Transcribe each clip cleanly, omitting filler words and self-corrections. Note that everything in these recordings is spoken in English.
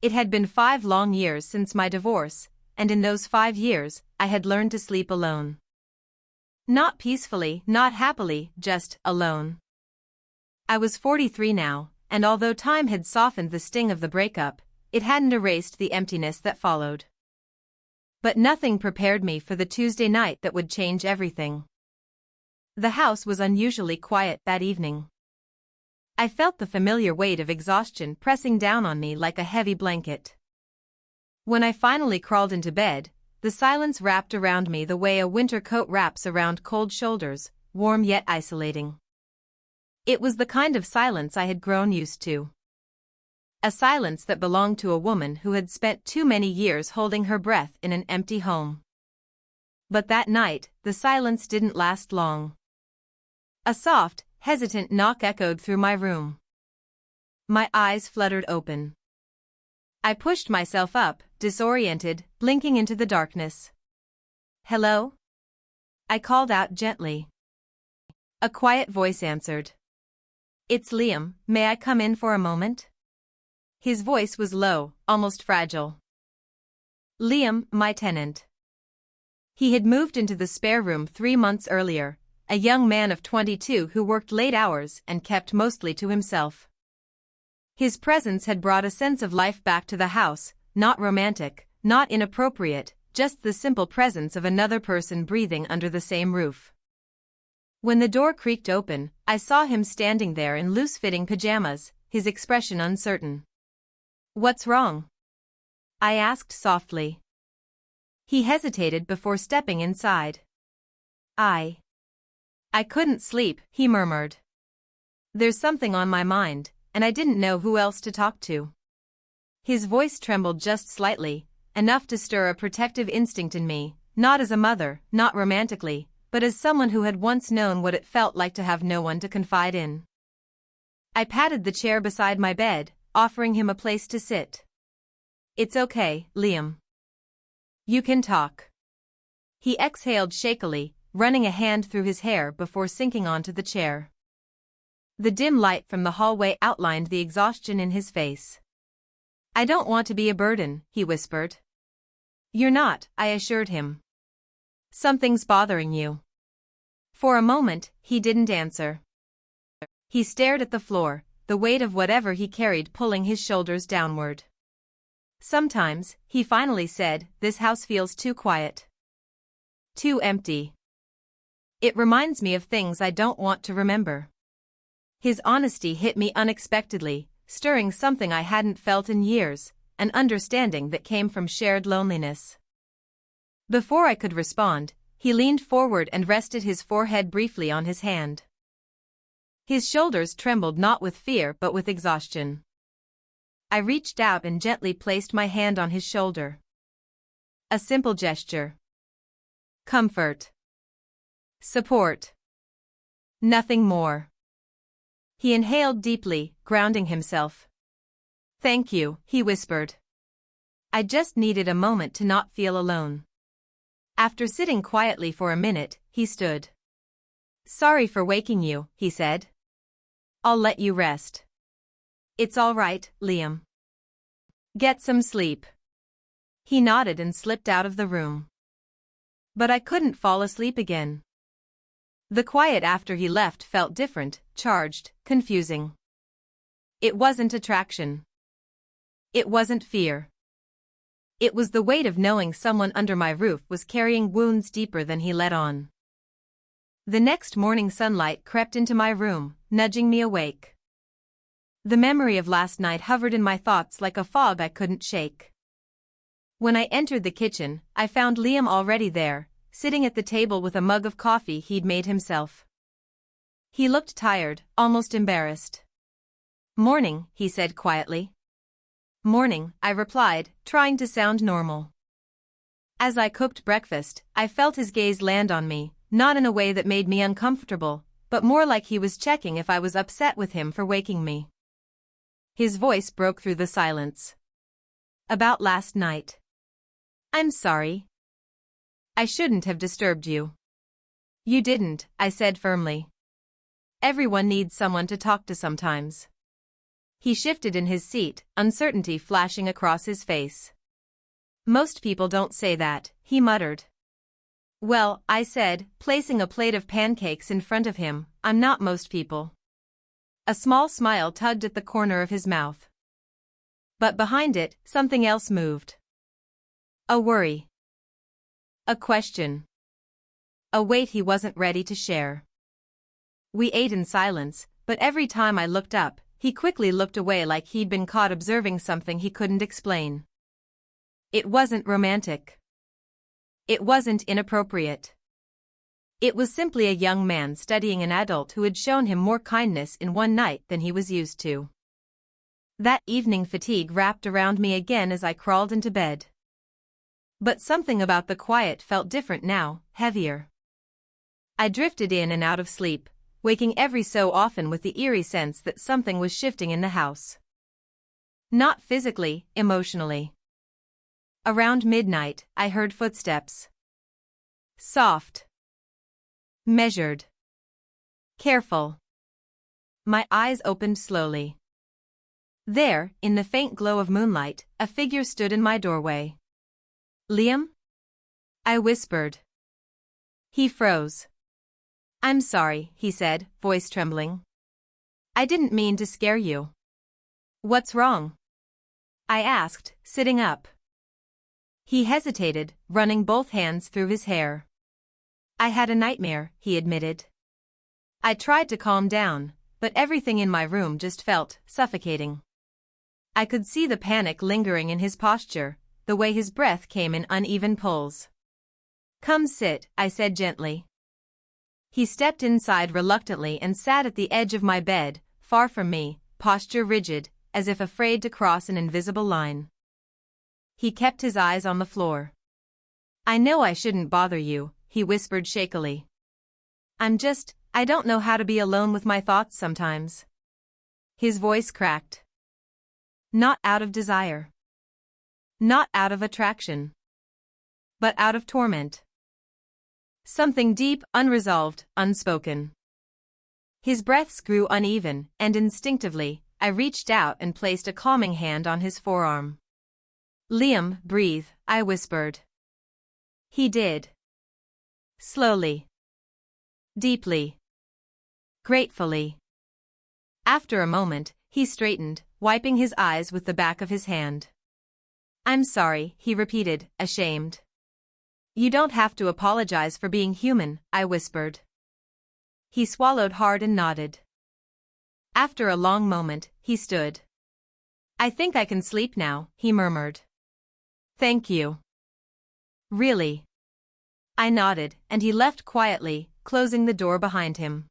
It had been 5 long years since my divorce, and in those 5 years, I had learned to sleep alone. Not peacefully, not happily, just alone. I was 43 now, and although time had softened the sting of the breakup, it hadn't erased the emptiness that followed. But nothing prepared me for the Tuesday night that would change everything. The house was unusually quiet that evening. I felt the familiar weight of exhaustion pressing down on me like a heavy blanket. When I finally crawled into bed, the silence wrapped around me the way a winter coat wraps around cold shoulders, warm yet isolating. It was the kind of silence I had grown used to. A silence that belonged to a woman who had spent too many years holding her breath in an empty home. But that night, the silence didn't last long. A soft, hesitant knock echoed through my room. My eyes fluttered open. I pushed myself up, disoriented, blinking into the darkness. "Hello?" I called out gently. A quiet voice answered. "It's Liam, may I come in for a moment?" His voice was low, almost fragile. Liam, my tenant. He had moved into the spare room 3 months earlier, a young man of 22 who worked late hours and kept mostly to himself. His presence had brought a sense of life back to the house, not romantic, not inappropriate, just the simple presence of another person breathing under the same roof. When the door creaked open, I saw him standing there in loose-fitting pajamas, his expression uncertain. "What's wrong?" I asked softly. He hesitated before stepping inside. I couldn't sleep, he murmured. "There's something on my mind, and I didn't know who else to talk to." His voice trembled just slightly, enough to stir a protective instinct in me, not as a mother, not romantically, but as someone who had once known what it felt like to have no one to confide in. I patted the chair beside my bed, offering him a place to sit. "It's okay, Liam. You can talk." He exhaled shakily, running a hand through his hair before sinking onto the chair. The dim light from the hallway outlined the exhaustion in his face. "I don't want to be a burden," he whispered. "You're not," I assured him. "Something's bothering you." For a moment, he didn't answer. He stared at the floor, the weight of whatever he carried pulling his shoulders downward. "Sometimes," he finally said, "this house feels too quiet. Too empty. It reminds me of things I don't want to remember." His honesty hit me unexpectedly, stirring something I hadn't felt in years, an understanding that came from shared loneliness. Before I could respond, he leaned forward and rested his forehead briefly on his hand. His shoulders trembled not with fear but with exhaustion. I reached out and gently placed my hand on his shoulder. A simple gesture. Comfort. Support. Nothing more. He inhaled deeply, grounding himself. "Thank you," he whispered. I just needed a moment to not feel alone. After sitting quietly for a minute, he stood. "Sorry for waking you," he said. "I'll let you rest." "It's all right, Liam. Get some sleep." He nodded and slipped out of the room. But I couldn't fall asleep again. The quiet after he left felt different, charged, confusing. It wasn't attraction. It wasn't fear. It was the weight of knowing someone under my roof was carrying wounds deeper than he let on. The next morning sunlight crept into my room, nudging me awake. The memory of last night hovered in my thoughts like a fog I couldn't shake. When I entered the kitchen, I found Liam already there, sitting at the table with a mug of coffee he'd made himself. He looked tired, almost embarrassed. "Morning," he said quietly. "Morning," I replied, trying to sound normal. As I cooked breakfast, I felt his gaze land on me, not in a way that made me uncomfortable, but more like he was checking if I was upset with him for waking me. His voice broke through the silence. "About last night. I'm sorry. I shouldn't have disturbed you." "You didn't," I said firmly. "Everyone needs someone to talk to sometimes." He shifted in his seat, uncertainty flashing across his face. "Most people don't say that," he muttered. "Well," I said, placing a plate of pancakes in front of him, "I'm not most people." A small smile tugged at the corner of his mouth. But behind it, something else moved. A worry. A question. A weight he wasn't ready to share. We ate in silence, but every time I looked up, he quickly looked away like he'd been caught observing something he couldn't explain. It wasn't romantic. It wasn't inappropriate. It was simply a young man studying an adult who had shown him more kindness in one night than he was used to. That evening fatigue wrapped around me again as I crawled into bed. But something about the quiet felt different now, heavier. I drifted in and out of sleep, waking every so often with the eerie sense that something was shifting in the house. Not physically, emotionally. Around midnight, I heard footsteps. Soft. Measured. Careful. My eyes opened slowly. There, in the faint glow of moonlight, a figure stood in my doorway. "Liam?" I whispered. He froze. "I'm sorry," he said, voice trembling. "I didn't mean to scare you." "What's wrong?" I asked, sitting up. He hesitated, running both hands through his hair. "I had a nightmare," he admitted. I tried to calm down, but everything in my room just felt suffocating. I could see the panic lingering in his posture, the way his breath came in uneven pulls. "Come sit," I said gently. He stepped inside reluctantly and sat at the edge of my bed, far from me, posture rigid, as if afraid to cross an invisible line. He kept his eyes on the floor. "I know I shouldn't bother you," he whispered shakily. I don't know how to be alone with my thoughts sometimes." His voice cracked. Not out of desire. Not out of attraction. But out of torment. Something deep, unresolved, unspoken. His breaths grew uneven, and instinctively, I reached out and placed a calming hand on his forearm. "Liam, breathe," I whispered. He did. Slowly. Deeply. Gratefully. After a moment, he straightened, wiping his eyes with the back of his hand. "I'm sorry," he repeated, ashamed. "You don't have to apologize for being human," I whispered. He swallowed hard and nodded. After a long moment, he stood. "I think I can sleep now," he murmured. "Thank you." "Really?" I nodded, and he left quietly, closing the door behind him.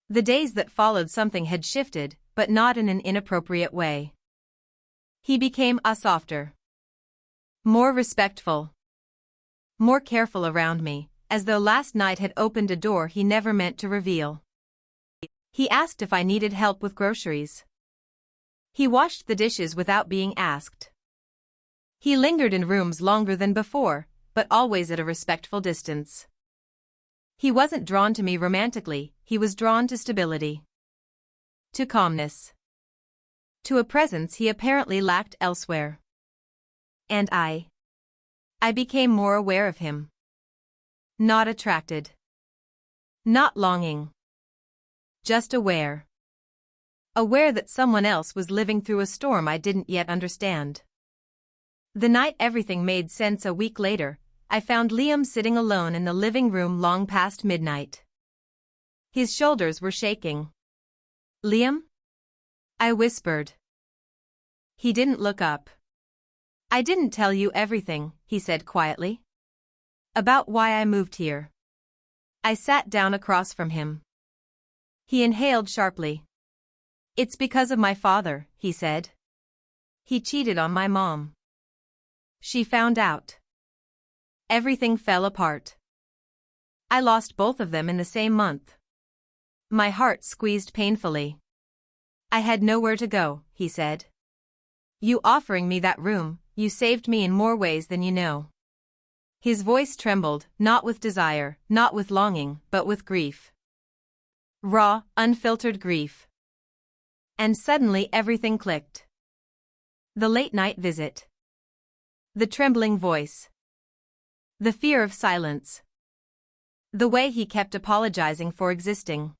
The days that followed, something had shifted, but not in an inappropriate way. He became softer. More respectful. More careful around me, as though last night had opened a door he never meant to reveal. He asked if I needed help with groceries. He washed the dishes without being asked. He lingered in rooms longer than before, but always at a respectful distance. He wasn't drawn to me romantically, he was drawn to stability. To calmness. To a presence he apparently lacked elsewhere. And I became more aware of him. Not attracted. Not longing. Just aware. Aware that someone else was living through a storm I didn't yet understand. The night everything made sense, a week later, I found Liam sitting alone in the living room long past midnight. His shoulders were shaking. "Liam?" I whispered. He didn't look up. "I didn't tell you everything," he said quietly. "About why I moved here." I sat down across from him. He inhaled sharply. "It's because of my father," he said. "He cheated on my mom. She found out. Everything fell apart. I lost both of them in the same month." My heart squeezed painfully. "I had nowhere to go," he said. "You offering me that room, you saved me in more ways than you know." His voice trembled, not with desire, not with longing, but with grief. Raw, unfiltered grief. And suddenly everything clicked. The late-night visit. The trembling voice. The fear of silence. The way he kept apologizing for existing.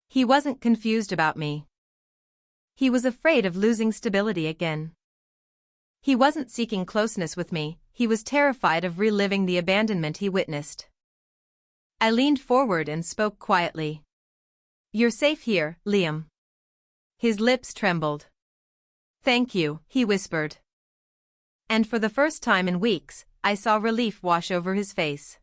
He wasn't confused about me. He was afraid of losing stability again. He wasn't seeking closeness with me, he was terrified of reliving the abandonment he witnessed. I leaned forward and spoke quietly. "You're safe here, Liam." His lips trembled. "Thank you," he whispered. And for the first time in weeks, I saw relief wash over his face.